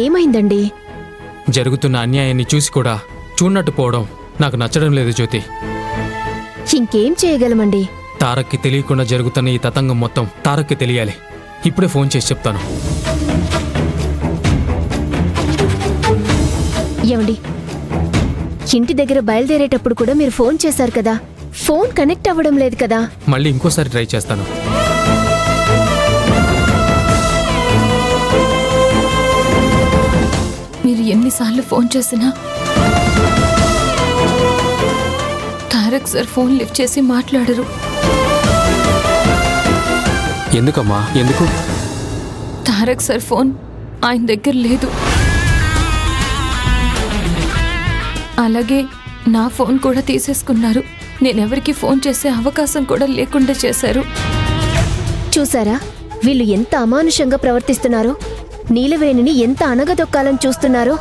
ఏమైందండి? జరుగుతున్న అన్యాయాన్ని చూసి కూడా చూడనట్టు పోవడం నాకు నచ్చడం లేదు జ్యోతి. ఇంకేం చేయగలమండి? తారక్కి తెలియకుండా జరుగుతున్న ఈ తతంగం మొత్తం తారక్కి తెలియాలి. ఇప్పుడే ఫోన్ చేసి చెప్తాను. ఏమండి, ఇంటి దగ్గర బయలుదేరేటప్పుడు కూడా మీరు ఫోన్ చేశారు కదా, ఫోన్ కనెక్ట్ అవ్వడం లేదు కదా. మళ్ళీ ఇంకోసారి ట్రై చేస్తాను. మీరు ఎన్నిసార్లు ఫోన్ చేసినా తారక్ సార్ ఫోన్ లిఫ్ట్ చేసి మాట్లాడరు. ఎందుకమ్మా? ఎందుకు? తారక్ సార్ ఫోన్ ఆయన దగ్గర లేదు. అలాగే నా ఫోన్ కూడా తీసేసుకున్నారు. నేనెవరికి ఫోన్ చేసే అవకాశం కూడా లేకుండా చేశారు. చూసారా వీళ్ళు ఎంత అమానుషంగా ప్రవర్తిస్తున్నారో, నీలవేణిని ఎంత అణగదొక్కాలని చూస్తున్నారో.